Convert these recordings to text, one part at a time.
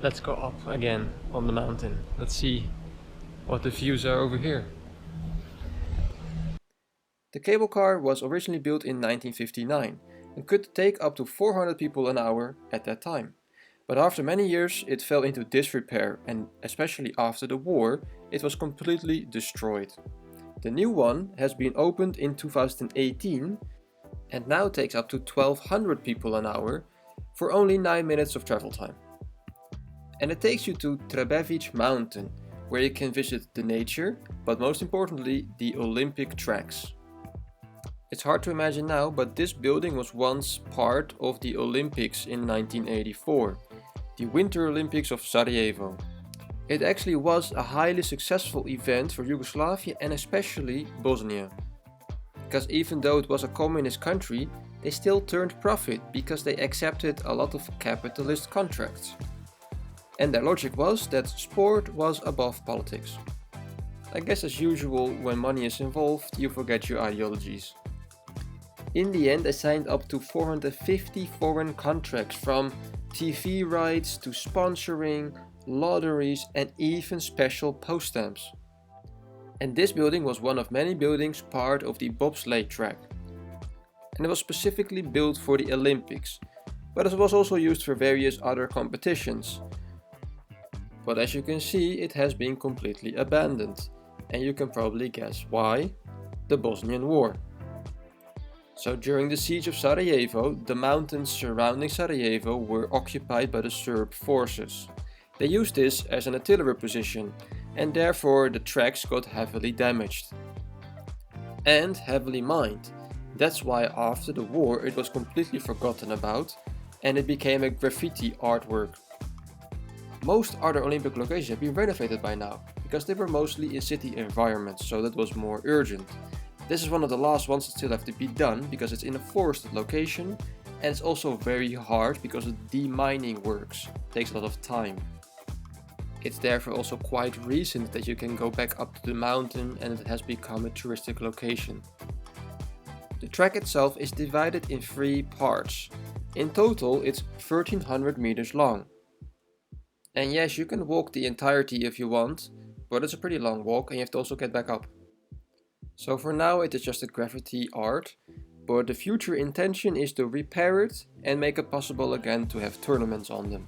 Let's go up again on the mountain. Let's see what the views are over here. The cable car was originally built in 1959 and could take up to 400 people an hour at that time. But after many years it fell into disrepair, and especially after the war it was completely destroyed. The new one has been opened in 2018 and now takes up to 1200 people an hour for only 9 minutes of travel time. And it takes you to Trebevich mountain, where you can visit the nature, but most importantly the Olympic tracks. It's hard to imagine now, but this building was once part of the Olympics in 1984, the Winter Olympics of Sarajevo. It actually was a highly successful event for Yugoslavia and especially Bosnia. Because even though it was a communist country, they still turned profit because they accepted a lot of capitalist contracts. And their logic was that sport was above politics. I guess as usual, when money is involved, you forget your ideologies. In the end, I signed up to 450 foreign contracts, from TV rights to sponsoring, lotteries and even special post stamps. And this building was one of many buildings part of the bobsleigh track. And it was specifically built for the Olympics, but it was also used for various other competitions. But as you can see, it has been completely abandoned, and you can probably guess why: the Bosnian War. So during the siege of Sarajevo, the mountains surrounding Sarajevo were occupied by the Serb forces. They used this as an artillery position, and therefore the tracks got heavily damaged. And heavily mined. That's why after the war it was completely forgotten about, and it became a graffiti artwork. Most other Olympic locations have been renovated by now, because they were mostly in city environments, so that was more urgent. This is one of the last ones that still have to be done, because it's in a forested location, and it's also very hard because of demining works. It takes a lot of time. It's therefore also quite recent that you can go back up to the mountain and it has become a touristic location. The track itself is divided in 3 parts. In total it's 1300 meters long. And yes, you can walk the entirety if you want, but it's a pretty long walk and you have to also get back up. So for now it is just a graffiti art, but the future intention is to repair it and make it possible again to have tournaments on them.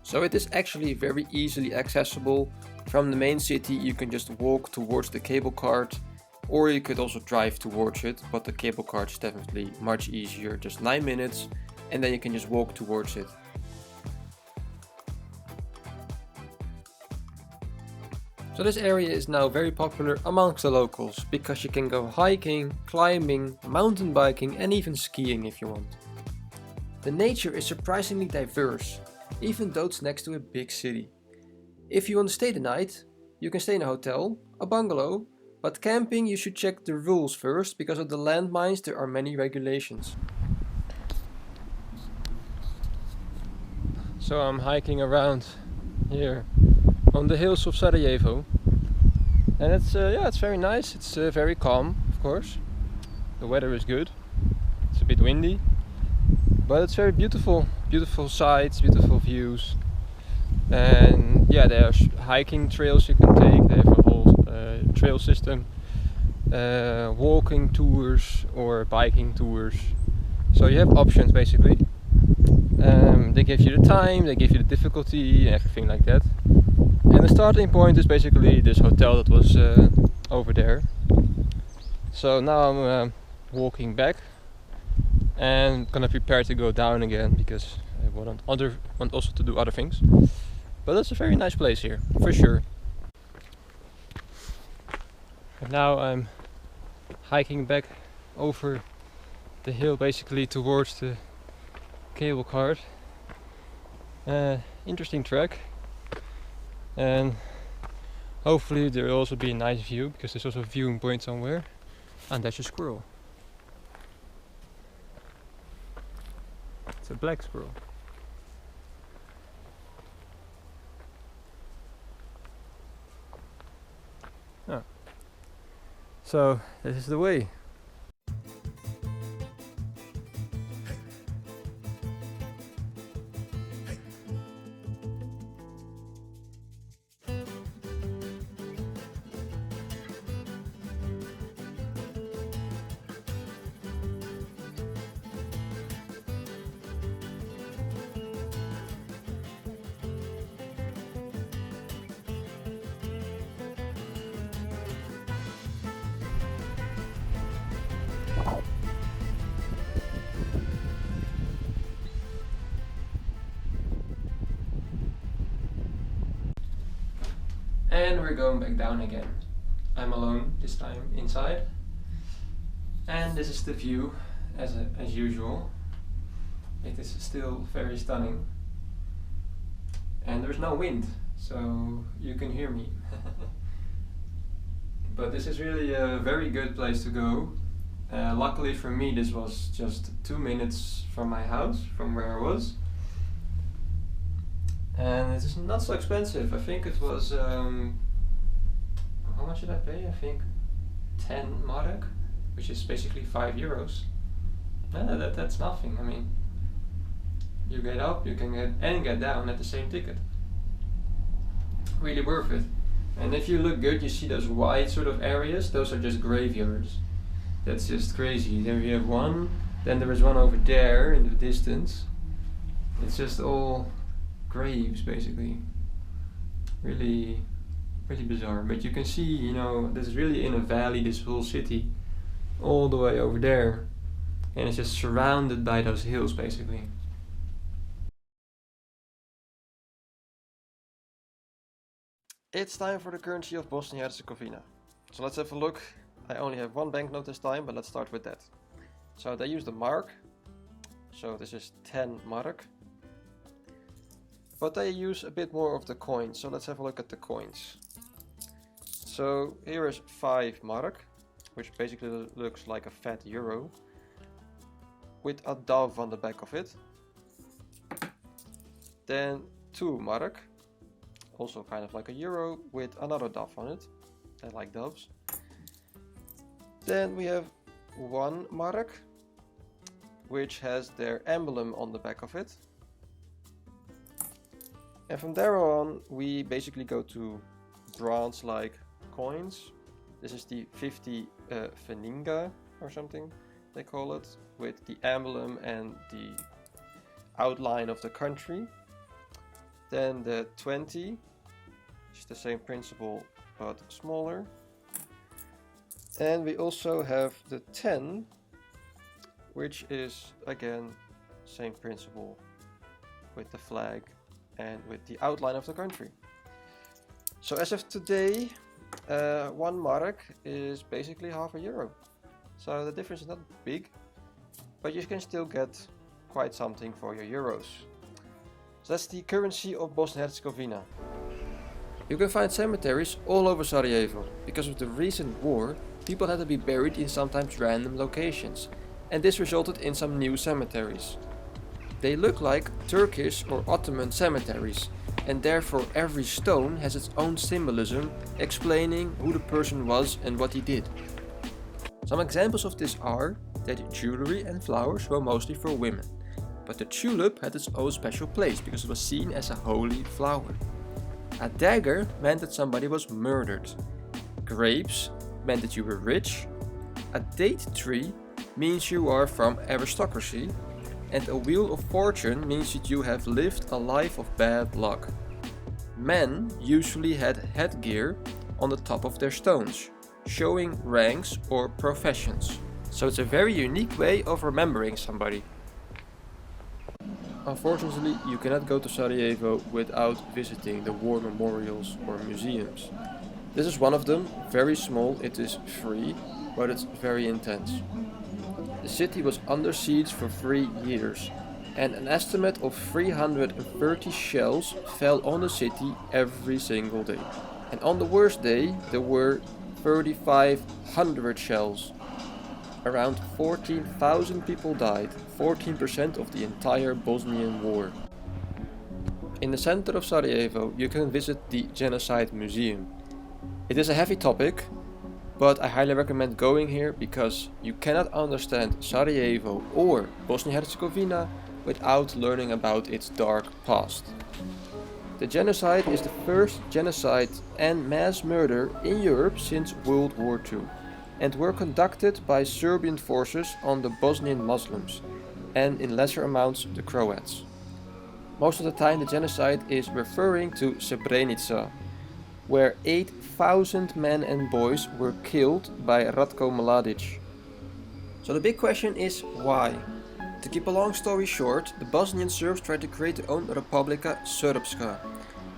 So it is actually very easily accessible. From the main city you can just walk towards the cable cart, or you could also drive towards it, but the cable cart is definitely much easier, just 9 minutes, and then you can just walk towards it. So this area is now very popular amongst the locals, because you can go hiking, climbing, mountain biking and even skiing if you want. The nature is surprisingly diverse, even though it's next to a big city. If you want to stay the night, you can stay in a hotel, a bungalow, but camping you should check the rules first, because of the landmines there are many regulations. So I'm hiking around here on the hills of Sarajevo, and it's very nice. It's very calm, of course. The weather is good. It's a bit windy, but it's very beautiful. Beautiful sights, beautiful views, and yeah, there are hiking trails you can take. They have a whole trail system, walking tours or biking tours. So you have options basically. They give you the time, they give you the difficulty, and everything like that. And the starting point is basically this hotel that was over there. So now I'm walking back and gonna prepare to go down again, because I want also to do other things. But it's a very nice place here, for sure. And now I'm hiking back over the hill, basically towards the cable cart. Interesting track, and hopefully there will also be a nice view, because there's also a viewing point somewhere. And there's a squirrel. It's a black squirrel. Oh. So this is the way. And we're going back down again. I'm alone this time inside. And this is the view as usual. It is still very stunning. And there's no wind, so you can hear me. But this is really a very good place to go. Luckily for me, this was just 2 minutes from my house, from where I was. And it is not so expensive. I think it was, how much did I pay? I think 10 marek, which is basically €5. That's nothing. I mean, you get up, you can get down at the same ticket. Really worth it. And if you look good, you see those white sort of areas. Those are just graveyards. That's just crazy. There you have one. Then there is one over there in the distance. It's just all graves, basically. Really, really bizarre. But you can see, you know, this is really in a valley. This whole city, all the way over there, and it's just surrounded by those hills, basically. It's time for the currency of Bosnia-Herzegovina. So let's have a look. I only have one banknote this time, but let's start with that. So they use the mark. So this is 10 mark. But they use a bit more of the coins. So let's have a look at the coins. So here is 5 mark, which basically looks like a fat euro, with a dove on the back of it. Then 2 mark. Also kind of like a euro with another dove on it. I like doves. Then we have 1 mark, which has their emblem on the back of it. And from there on, we basically go to bronze-like coins. This is the 50 Feninga or something they call it, with the emblem and the outline of the country. Then the 20, which is the same principle but smaller. And we also have the 10, which is again same principle with the flag and with the outline of the country. So as of today, 1 mark is basically half a euro. So the difference is not big, but you can still get quite something for your euros. So that's the currency of Bosnia-Herzegovina. You can find cemeteries all over Sarajevo. Because of the recent war, people had to be buried in sometimes random locations, and this resulted in some new cemeteries. They look like Turkish or Ottoman cemeteries, and therefore every stone has its own symbolism explaining who the person was and what he did. Some examples of this are that jewelry and flowers were mostly for women, but the tulip had its own special place because it was seen as a holy flower. A dagger meant that somebody was murdered. Grapes meant that you were rich. A date tree means you are from aristocracy. And a wheel of fortune means that you have lived a life of bad luck. Men usually had headgear on the top of their stones, showing ranks or professions. So it's a very unique way of remembering somebody. Unfortunately, you cannot go to Sarajevo without visiting the war memorials or museums. This is one of them, very small, it is free, but it's very intense. The city was under siege for 3 years, and an estimate of 330 shells fell on the city every single day. And on the worst day, there were 3,500 shells. Around 14,000 people died, 14% of the entire Bosnian war. In the center of Sarajevo, you can visit the Genocide Museum. It is a heavy topic, but I highly recommend going here because you cannot understand Sarajevo or Bosnia-Herzegovina without learning about its dark past. The genocide is the first genocide and mass murder in Europe since World War II, and were conducted by Serbian forces on the Bosnian Muslims, and in lesser amounts the Croats. Most of the time the genocide is referring to Srebrenica, where 8,000 men and boys were killed by Ratko Mladic. So the big question is why? To keep a long story short, the Bosnian Serbs tried to create their own Republika Srpska,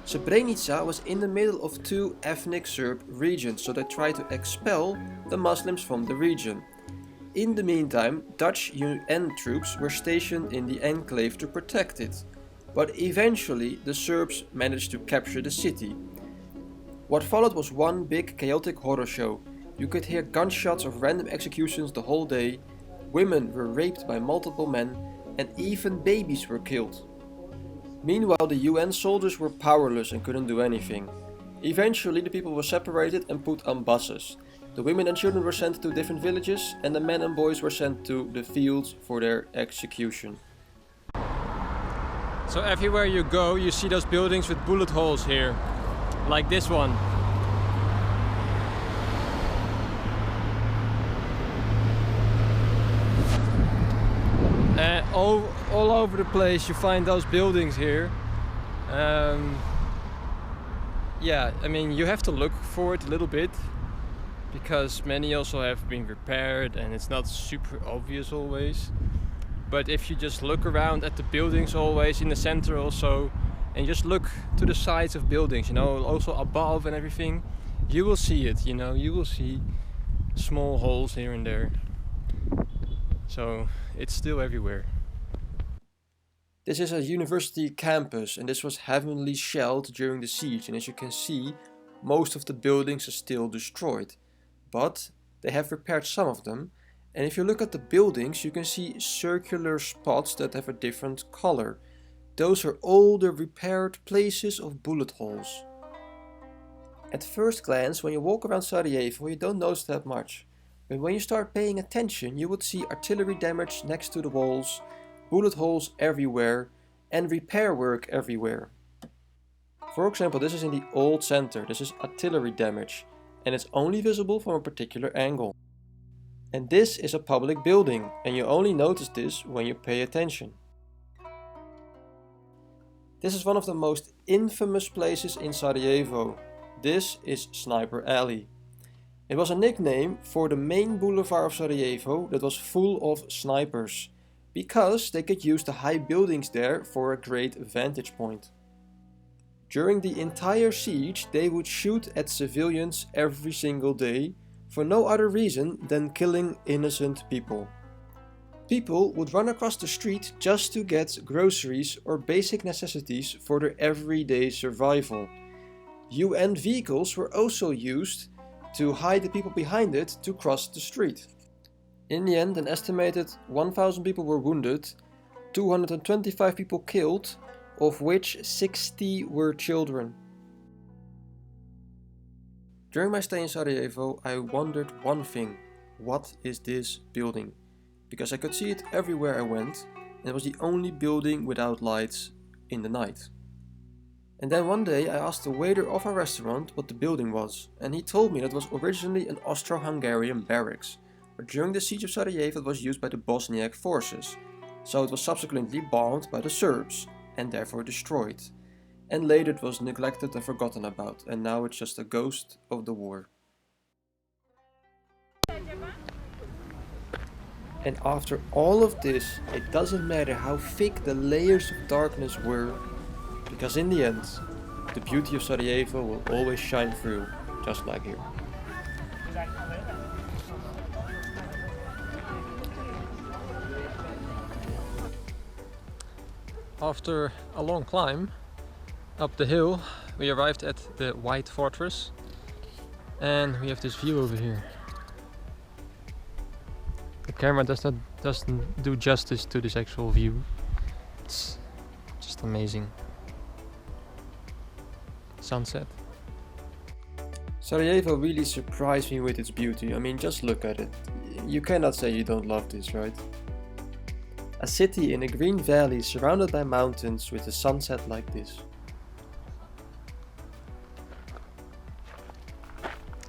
Srebrenica was in the middle of two ethnic Serb regions, so they tried to expel the Muslims from the region. In the meantime, Dutch UN troops were stationed in the enclave to protect it, but eventually the Serbs managed to capture the city. What followed was one big chaotic horror show. You could hear gunshots of random executions the whole day, women were raped by multiple men, and even babies were killed. Meanwhile, the UN soldiers were powerless and couldn't do anything. Eventually, the people were separated and put on buses. The women and children were sent to different villages, and the men and boys were sent to the fields for their execution. So everywhere you go, you see those buildings with bullet holes here, like this one. All over the place you find those buildings here. Yeah, I mean, you have to look for it a little bit, because many also have been repaired and it's not super obvious always. But if you just look around at the buildings always in the center also, and just look to the sides of buildings, you know, also above and everything, you will see it, you know, you will see small holes here and there. So it's still everywhere. This is a university campus, and this was heavily shelled during the siege, and as you can see, most of the buildings are still destroyed. But they have repaired some of them, and if you look at the buildings you can see circular spots that have a different color. Those are all the repaired places of bullet holes. At first glance, when you walk around Sarajevo, you don't notice that much. But when you start paying attention, you would see artillery damage next to the walls, bullet holes everywhere, and repair work everywhere. For example, this is in the old center. This is artillery damage, and it's only visible from a particular angle. And this is a public building, and you only notice this when you pay attention. This is one of the most infamous places in Sarajevo. This is Sniper Alley. It was a nickname for the main boulevard of Sarajevo that was full of snipers, because they could use the high buildings there for a great vantage point. During the entire siege, they would shoot at civilians every single day for no other reason than killing innocent people. People would run across the street just to get groceries or basic necessities for their everyday survival. UN vehicles were also used to hide the people behind it to cross the street. In the end, an estimated 1,000 people were wounded, 225 people killed, of which 60 were children. During my stay in Sarajevo, I wondered one thing: what is this building? Because I could see it everywhere I went, and it was the only building without lights in the night. And then one day I asked the waiter of a restaurant what the building was, and he told me that it was originally an Austro-Hungarian barracks, but during the siege of Sarajevo it was used by the Bosniak forces, so it was subsequently bombed by the Serbs, and therefore destroyed. And later it was neglected and forgotten about, and now it's just a ghost of the war. And after all of this, it doesn't matter how thick the layers of darkness were, because in the end, the beauty of Sarajevo will always shine through, just like here. After a long climb up the hill, we arrived at the White Fortress, and we have this view over here. The camera doesn't do justice to this actual view. It's just amazing. Sunset. Sarajevo really surprised me with its beauty. I mean, just look at it. You cannot say you don't love this, right? A city in a green valley surrounded by mountains with a sunset like this.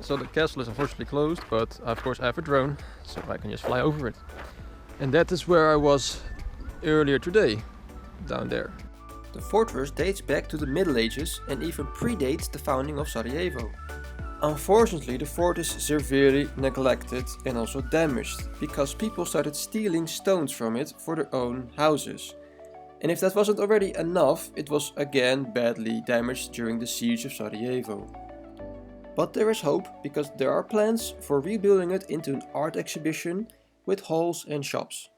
So the castle is unfortunately closed, but of course I have a drone, so I can just fly over it. And that is where I was earlier today, down there. The fortress dates back to the Middle Ages and even predates the founding of Sarajevo. Unfortunately, the fort is severely neglected and also damaged, because people started stealing stones from it for their own houses. And if that wasn't already enough, it was again badly damaged during the siege of Sarajevo. But there is hope, because there are plans for rebuilding it into an art exhibition with halls and shops.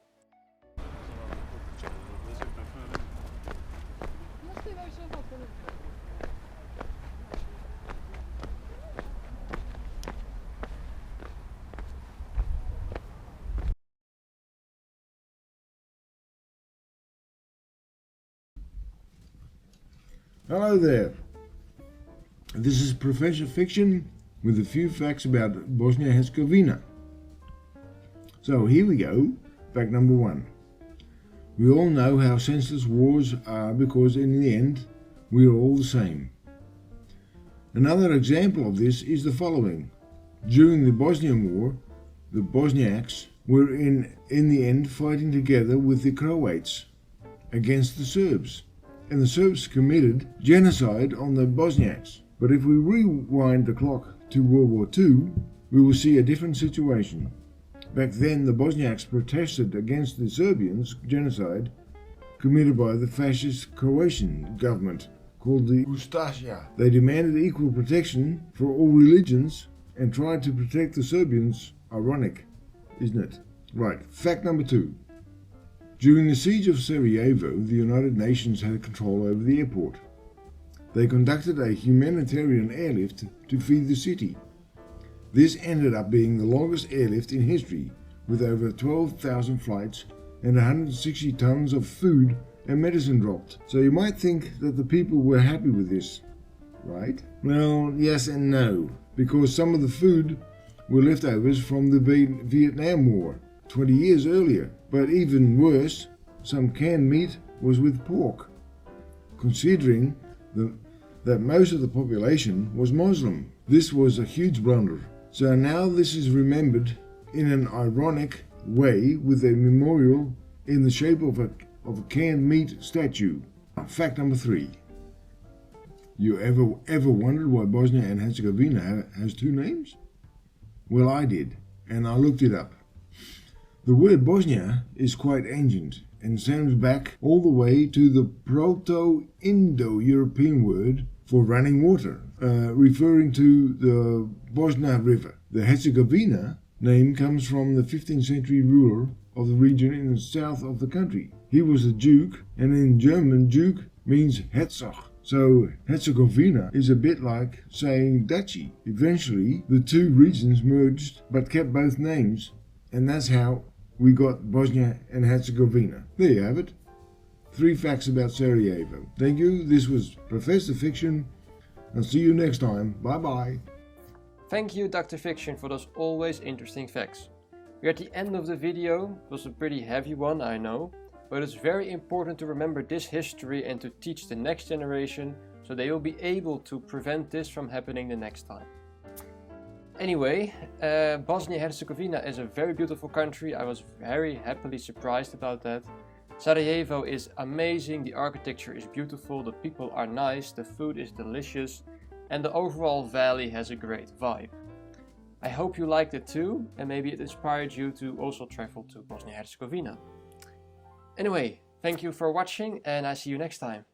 Hello there. This is Professor Fiction with a few facts about Bosnia-Herzegovina. So here we go, fact number 1. We all know how senseless wars are because in the end we are all the same. Another example of this is the following. During the Bosnian War, the Bosniaks were in the end fighting together with the Croats against the Serbs. And the Serbs committed genocide on the Bosniaks. But if we rewind the clock to World War II, we will see a different situation. Back then, the Bosniaks protested against the Serbians' genocide committed by the fascist Croatian government called the Ustaša. They demanded equal protection for all religions and tried to protect the Serbians. Ironic, isn't it? Right, fact number 2. During the siege of Sarajevo, the United Nations had control over the airport. They conducted a humanitarian airlift to feed the city. This ended up being the longest airlift in history, with over 12,000 flights and 160 tons of food and medicine dropped. So you might think that the people were happy with this, right? Well, yes and no, because some of the food were leftovers from the Vietnam War 20 years earlier. But even worse, some canned meat was with pork, considering that most of the population was Muslim. This was a huge blunder. So now this is remembered in an ironic way with a memorial in the shape of a canned meat statue. Fact number 3. You ever wondered why Bosnia and Herzegovina has 2 names? Well, I did, and I looked it up. The word Bosnia is quite ancient and stems back all the way to the Proto-Indo-European word for running water, referring to the Bosna River. The Herzegovina name comes from the 15th century ruler of the region in the south of the country. He was a duke, and in German, duke means Herzog. So Herzegovina is a bit like saying duchy. Eventually, the 2 regions merged but kept both names, and that's how we got Bosnia and Herzegovina. There you have it. 3 facts about Sarajevo. Thank you. This was Professor Fiction. I'll see you next time. Bye bye. Thank you, Dr. Fiction, for those always interesting facts. We're at the end of the video. It was a pretty heavy one, I know, but it's very important to remember this history and to teach the next generation so they will be able to prevent this from happening the next time. Anyway, Bosnia-Herzegovina is a very beautiful country. I was very happily surprised about that. Sarajevo is amazing, the architecture is beautiful, the people are nice, the food is delicious, and the overall valley has a great vibe. I hope you liked it too, and maybe it inspired you to also travel to Bosnia-Herzegovina. Anyway, thank you for watching, and I see you next time.